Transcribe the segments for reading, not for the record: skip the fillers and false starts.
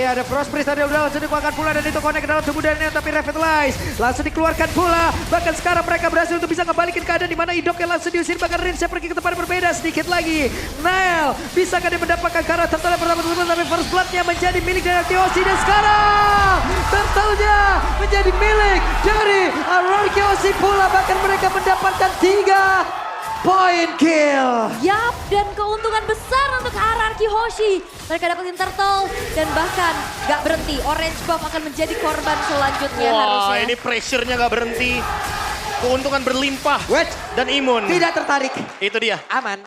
ada Frost Priest tadi udah langsung dikeluarkan pula dan itu connect ke dalam tubuh Daniel tapi Revitalize langsung dikeluarkan pula. Bahkan sekarang mereka berhasil untuk bisa ngebalikin keadaan di mana Idoknya langsung diusir bahkan Rinsha pergi ke tempat yang berbeda sedikit lagi. Nael bisakah dia mendapatkan karat turtle yang pertama tersebut tapi first bloodnya menjadi milik dari Arkeoshi dan sekarang turtle-nya menjadi milik dari Arkeoshi pula bahkan mereka mendapatkan 3 point kill. Yap, dan keuntungan besar untuk Ararki Hoshi. Mereka dapetin turtle dan bahkan gak berhenti. Orange Buff akan menjadi korban selanjutnya Wah, harusnya. ini pressure-nya gak berhenti. Keuntungan berlimpah Wait, dan imun. tidak tertarik. Itu dia. Aman.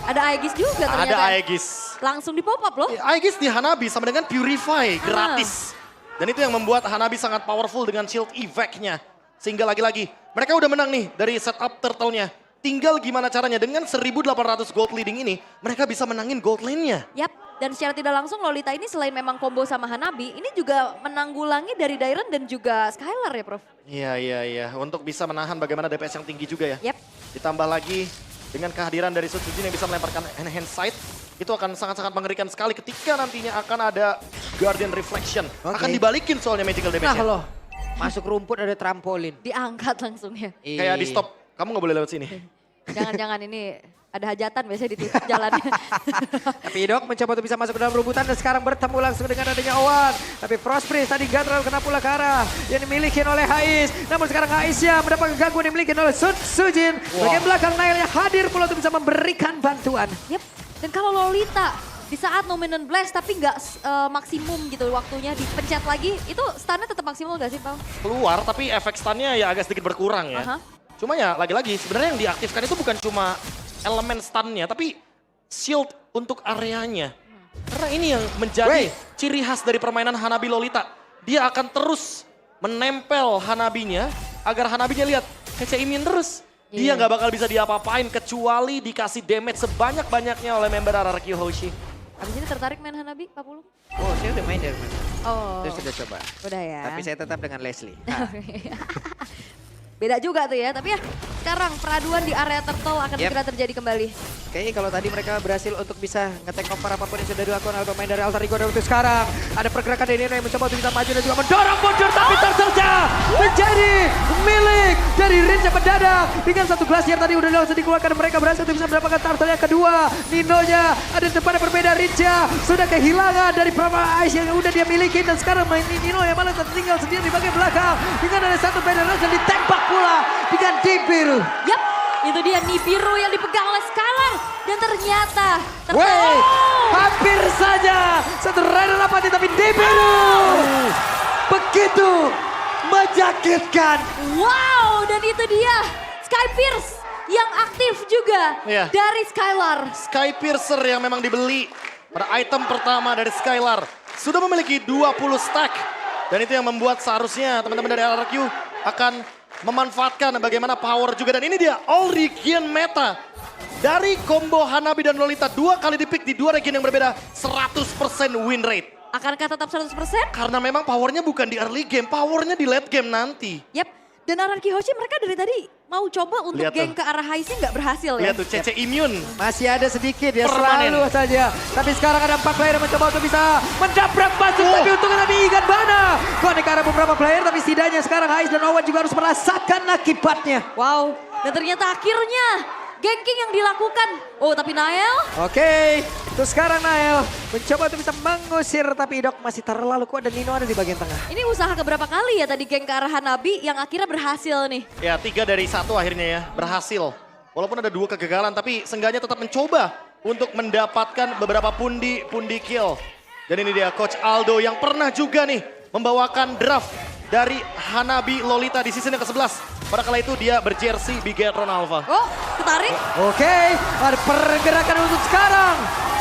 Ada Aegis juga ternyata. Ada Aegis. Langsung di pop up loh. Aegis di Hanabi sama dengan Purify gratis. Dan itu yang membuat Hanabi sangat powerful dengan shield evac-nya. Sehingga lagi-lagi mereka udah menang nih dari setup turtle-nya. Tinggal gimana caranya dengan 1.800 gold leading ini mereka bisa menangin gold lane-nya. Yap, dan secara tidak langsung Lolita ini selain memang combo sama Hanabi, ini juga menanggulangi dari Dairon dan juga Skylar ya Prof. Iya. Untuk bisa menahan bagaimana DPS yang tinggi juga ya. Yap. Ditambah lagi dengan kehadiran dari Sutsujin yang bisa melemparkan hand sight. Itu akan sangat-sangat mengerikan sekali ketika nantinya akan ada Guardian Reflection. Oke. Akan dibalikin soalnya magical Nah damage-nya. loh, masuk rumput ada trampolin. Diangkat langsung ya. Kayak di stop, kamu gak boleh lewat sini. Jangan-jangan ini ada hajatan biasanya ditutup jalannya. Tapi Idok mencoba untuk bisa masuk ke dalam rumputan dan sekarang bertemu langsung dengan adanya Owan. Tapi Frost Priest tadi gak terlalu kena pula ke arah yang dimiliki oleh Hais. Namun sekarang Hais ya mendapatkan gangguan yang dimiliki oleh Sujin. Bagian belakang Nail yang hadir pula untuk bisa memberikan bantuan. Yap, dan kalau Lolita di saat Nominant Blast tapi nggak maksimum gitu waktunya dipencet lagi, itu stunnya tetap maksimum gak sih Bang? Keluar tapi efek stunnya ya agak sedikit berkurang ya. Aha. Cuma ya lagi-lagi sebenarnya yang diaktifkan itu bukan cuma elemen stunnya tapi shield untuk areanya. Karena ini yang menjadi ciri khas dari permainan Hanabi Lolita. Dia akan terus menempel Hanabinya agar Hanabinya lihat kece imun terus. Dia nggak bakal bisa diapa-apain kecuali dikasih damage sebanyak-banyaknya oleh member Araraki Hoshi. Abis ini tertarik main Hanabi 40? Oh saya udah main dari mana? Oh, Terus sudah coba. udah ya. Tapi saya tetap dengan Leslie. Beda juga tuh ya, tapi ya sekarang peraduan di area turtle akan segera terjadi kembali. Kayaknya kalau tadi mereka berhasil untuk bisa nge-take cover apapun yang sudah dilakukan oleh pemain dari Alter Ego dan untuk sekarang ada pergerakan dari Nino yang mencoba untuk bisa maju dan juga mendorong mundur tapi turtle-nya menjadi milik dari Rinsha mendadak dengan satu glacier tadi udah langsung dikeluarkan mereka berhasil untuk bisa mendapatkan turtle yang kedua. Ninonya ada di depan yang berbeda, Rinsha sudah kehilangan dari beberapa ice yang udah dia miliki dan sekarang main Nino yang malah tertinggal sendiri di bagian belakang dengan ada satu banner dan ditembak pula dengan Dibiru. Yap, itu dia Nibiru yang dipegang oleh Skylar. Dan ternyata Wey, hampir saja satu rider rapati tapi Dibiru begitu menyakitkan. wow, dan itu dia Sky Pierce yang aktif juga Iya. dari Skylar. Sky Piercer yang memang dibeli pada item pertama dari Skylar. Sudah memiliki 20 stack. Dan itu yang membuat seharusnya teman-teman dari RRQ akan memanfaatkan bagaimana power juga. Dan ini dia all region meta. Dari combo Hanabi dan Lolita 2 kali dipick di 2 region yang berbeda 100% win rate. Akankah tetap 100%? Karena memang powernya bukan di early game, powernya di late game nanti. Yap, dan Araraki Hoshi mereka dari tadi mau coba untuk Lihat geng tuh. ke arah Haisnya nggak berhasil ya. Lihat tuh CC immune. Masih ada sedikit ya, Permanen. selalu saja. Tapi sekarang ada 4 player yang mencoba untuk bisa mendabrak masuk. Tapi untungnya tadi Igan Bana. Konek ke arah beberapa player tapi setidaknya sekarang Hais dan Owen juga harus merasakan akibatnya. Wow, dan ternyata akhirnya ganking yang dilakukan. Oh, tapi Nael? Oke, itu sekarang Nael mencoba untuk bisa mengusir tapi Idok masih terlalu kuat dan Nino ada di bagian tengah. Ini usaha keberapa kali ya tadi geng ke arah Hanabi yang akhirnya berhasil nih. Ya 3 dari 1 akhirnya ya berhasil. Walaupun ada 2 kegagalan tapi seenggaknya tetap mencoba untuk mendapatkan beberapa pundi kill. Dan ini dia Coach Aldo yang pernah juga nih membawakan draft dari Hanabi Lolita di season yang ke-11. Pada kala itu dia berjersey Bigetron Alpha. Oh, ketarik? Oke, ada pergerakan untuk sekarang.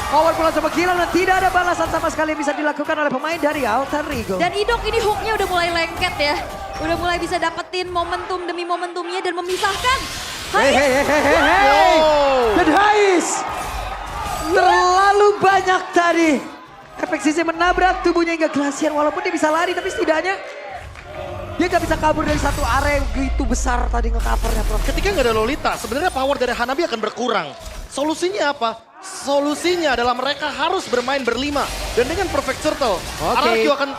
Owen pulang sama kill dan tidak ada balasan sama sekali yang bisa dilakukan oleh pemain dari Alter Ego. Dan Idok ini hooknya udah mulai lengket ya. Udah mulai bisa dapetin momentum demi momentumnya dan memisahkan. Hei, hei, hei, hei, hei. Dan Hais terlalu banyak tadi. Efek sisi menabrak tubuhnya hingga glasier walaupun dia bisa lari tapi setidaknya dia gak bisa kabur dari satu area yang begitu besar tadi nge-covernya Prof. Ketika nggak ada Lolita, sebenarnya power dari Hanabi akan berkurang. Solusinya apa? Solusinya adalah mereka harus bermain berlima. Dan dengan perfect circle, RRQ akan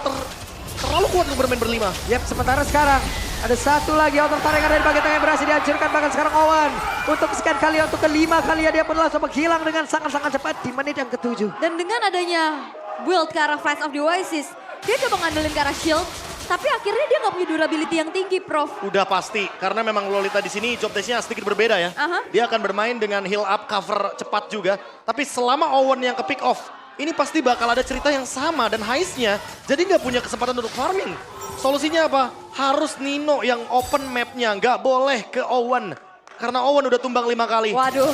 terlalu kuat untuk bermain berlima. Yap, sementara sekarang ada satu lagi outer tarik dari bagian tengah yang berhasil dihancurkan. Bahkan sekarang Owen untuk sekian kali, untuk kelima kali dia pun langsung menghilang dengan sangat-sangat cepat di menit yang ke-7. Dan dengan adanya build ke arah Flash of the Oasis, dia coba ngandelin ke arah shield. Tapi akhirnya dia nggak punya durability yang tinggi, Prof. Udah pasti, karena memang Lolita di sini job testnya sedikit berbeda ya. Dia akan bermain dengan heal up, cover cepat juga. Tapi selama Owen yang ke pick off, ini pasti bakal ada cerita yang sama dan Heist-nya jadi nggak punya kesempatan untuk farming. Solusinya apa? Harus Nino yang open map-nya, nggak boleh ke Owen. Karena Owen udah tumbang 5 kali. Waduh,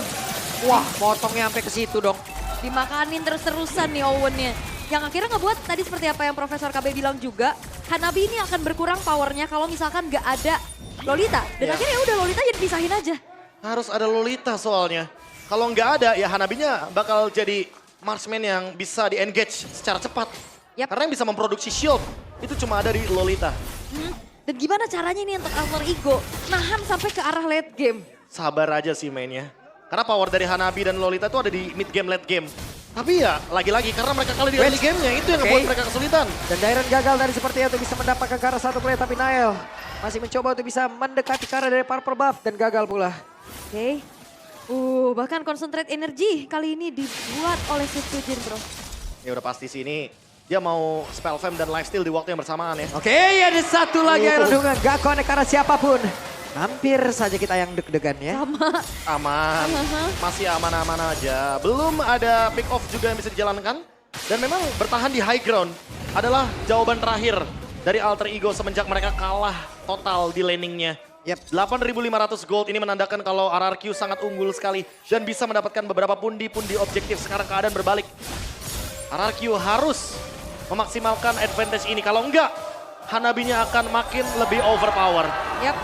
Wah, potongnya sampai ke situ dong. dimakanin terus-terusan nih Owen-nya. Yang akhirnya ngebuat tadi seperti apa yang Profesor KB bilang juga, Hanabi ini akan berkurang powernya kalau misalkan nggak ada Lolita. Dan akhirnya ya udah Lolita jadi pisahin aja. Harus ada Lolita soalnya. Kalau nggak ada ya Hanabinya bakal jadi marksman yang bisa di-engage secara cepat. Yap. Karena yang bisa memproduksi shield itu cuma ada di Lolita. Dan gimana caranya nih untuk Alter Ego nahan sampai ke arah late game? Sabar aja sih mainnya. Karena power dari Hanabi dan Lolita itu ada di mid game, late game. Tapi ya lagi-lagi karena mereka kalah di early gamenya itu yang ngebuat mereka kesulitan. Dan Dairon gagal dari sepertinya untuk bisa mendapatkan ke arah satu play. Tapi Nael masih mencoba untuk bisa mendekati ke arah dari Purple Buff dan gagal pula. Oke. Bahkan concentrate energy kali ini dibuat oleh Sujin, Bro. Ya udah pasti sih ini dia mau spell fam dan lifesteal di waktu yang bersamaan ya. Oke, ada satu lagi Iron Dungan. Gak connect ke arah siapapun. Hampir saja kita yang deg-degan ya. Sama. Aman, masih aman-aman aja. Belum ada pick off juga yang bisa dijalankan. Dan memang bertahan di high ground adalah jawaban terakhir dari Alter Ego semenjak mereka kalah total di laningnya. Yep. 8.500 gold ini menandakan kalau RRQ sangat unggul sekali. Dan bisa mendapatkan beberapa pundi-pundi objektif. Sekarang keadaan berbalik. RRQ harus memaksimalkan advantage ini. Kalau enggak, Hanabinya akan makin lebih overpower. Yap.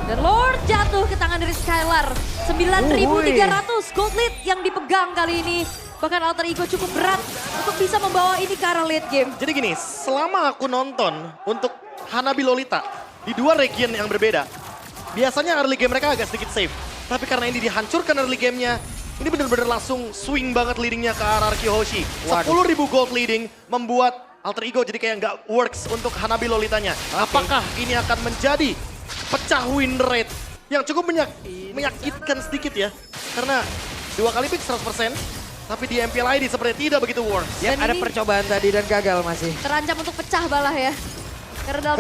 Dan Lord jatuh ke tangan dari Skylar. 9.300 gold lead yang dipegang kali ini. Bahkan Alter Ego cukup berat untuk bisa membawa ini ke arah late game. Jadi gini, selama aku nonton untuk Hanabi Lolita di dua region yang berbeda, biasanya early game mereka agak sedikit safe. Tapi karena ini dihancurkan early gamenya, ini benar-benar langsung swing banget leadingnya ke RRQ Hoshi. 10.000 gold leading membuat Alter Ego jadi kayak nggak works untuk Hanabi Lolitanya. Apakah ini akan menjadi pecah win rate yang cukup menyakitkan sedikit ya. Karena 2 kali pick 100%, tapi di MPL ID seperti tidak begitu works. Ya, ada percobaan tadi dan gagal masih. Terancam untuk pecah balah ya. Karena dalam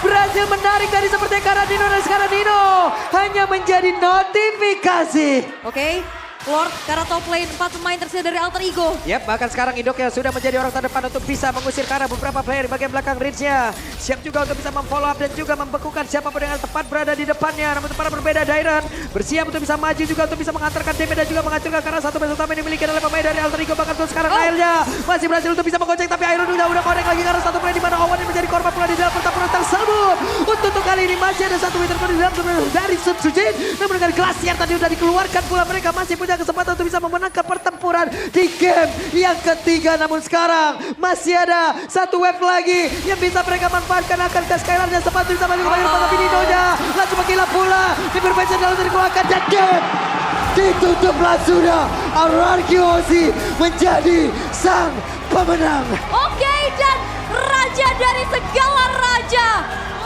berhasil menarik dari seperti Karadino dan sekarang Dino hanya menjadi notifikasi. Oke. Lord karena top lane 4 pemain tersedia dari Alter Ego. Yap, bahkan sekarang Indok yang sudah menjadi orang terdepan untuk bisa mengusir ke arah beberapa player di bagian belakang Ridge-nya. Siap juga untuk bisa memfollow up dan juga membekukan siapapun yang tepat berada di depannya. Namun para berbeda, Dairon bersiap untuk bisa maju juga untuk bisa mengantarkan damage dan juga menghancurkan karena satu base utama yang dimiliki oleh pemain dari Alter Ego. Bahkan untuk sekarang Nailnya masih berhasil untuk bisa menggocek, tapi Iron udah connect lagi karena satu play di mana Owen yang menjadi korban pula di dalam pertempuran tersebut. Untuk kali ini masih ada satu winter di dalam dari Sujin. Namun dengan Glacier tadi udah dikeluarkan pula, mereka masih punya kesempatan untuk bisa memenangkan pertempuran di game yang ketiga. Namun sekarang masih ada satu wave lagi yang bisa mereka manfaatkan. Akan ke Skylar-nya sempat bisa maju kembali tapi Nino-nya langsung menghilang pula. Diperbaiki dalam dikeluarkan dan game ditutuplah sudah. RRQ Hoshi menjadi sang pemenang. Oke, dan raja dari segala raja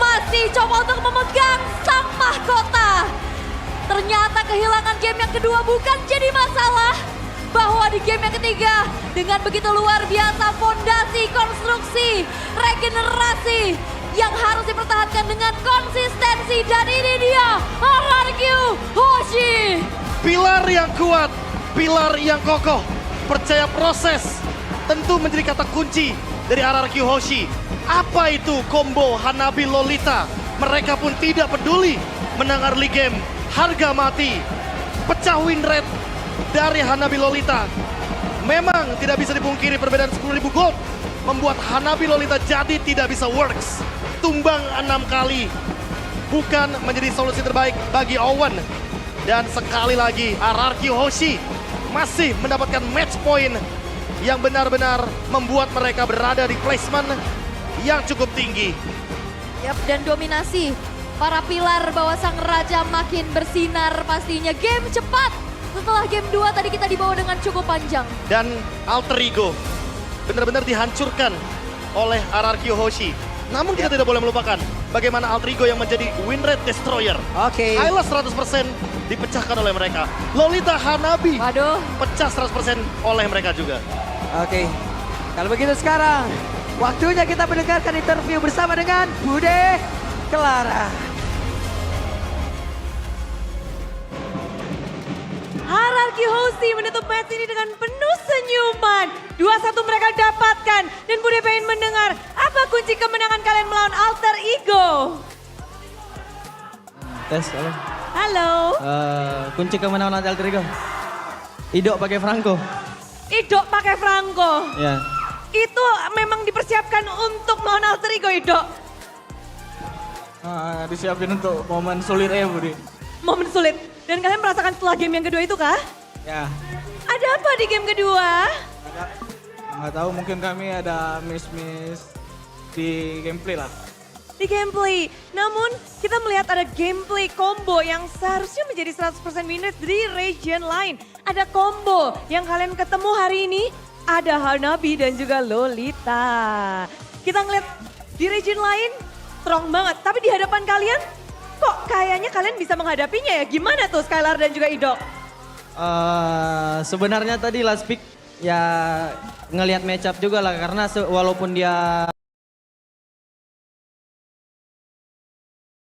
masih coba untuk memegang sang mahkota. Ternyata kehilangan game yang kedua bukan jadi masalah. Bahwa di game yang ketiga dengan begitu luar biasa fondasi, konstruksi, regenerasi yang harus dipertahankan dengan konsistensi. Dan ini dia RRQ Hoshi. Pilar yang kuat, pilar yang kokoh, percaya proses tentu menjadi kata kunci dari RRQ Hoshi. Apa itu combo Hanabi Lolita? Mereka pun tidak peduli menang early game, harga mati, pecah win rate dari Hanabi Lolita. Memang tidak bisa dipungkiri perbedaan 10.000 gold membuat Hanabi Lolita jadi tidak bisa works. Tumbang 6 kali bukan menjadi solusi terbaik bagi Owen. Dan sekali lagi RRQ Hoshi masih mendapatkan match point yang benar-benar membuat mereka berada di placement yang cukup tinggi. Yap, dan dominasi para pilar bahwa sang raja makin bersinar pastinya. Game cepat Setelah game 2 tadi kita dibawa dengan cukup panjang. Dan Alter Ego benar-benar dihancurkan oleh RRQ Hoshi. Namun kita tidak boleh melupakan bagaimana Alter Ego yang menjadi win rate destroyer. Oke. Hylas 100% dipecahkan oleh mereka. Lolita Hanabi Waduh. pecah 100% oleh mereka juga. Oke. Kalau begitu sekarang waktunya kita mendengarkan interview bersama dengan Bude Clara. RRQ Hoshi menutup match ini dengan penuh senyuman. 2-1 mereka dapatkan. Dan Bude pengen mendengar apa kunci kemenangan kalian melawan Alter Ego. Tes, halo. Halo. Kunci kemenangan Alter Ego. Ido pakai Franco. Idok pakai Franco. Ya. Itu memang dipersiapkan untuk melawan Alter Ego, Idok. Disiapin untuk momen sulit ya Budi. Momen sulit. Dan kalian merasakan setelah game yang kedua itu kah? Ya. Ada apa di game kedua? Nggak tahu mungkin kami ada miss di gameplay lah. Di gameplay. Namun kita melihat ada gameplay combo yang seharusnya menjadi 100% win rate di region lain. Ada combo yang kalian ketemu hari ini. Ada Hanabi dan juga Lolita. Kita ngeliat di region lain strong banget. Tapi di hadapan kalian kok kayaknya kalian bisa menghadapinya ya. Gimana tuh Skylar dan juga Idok? Sebenarnya tadi last pick ya ngelihat match up juga lah karena walaupun dia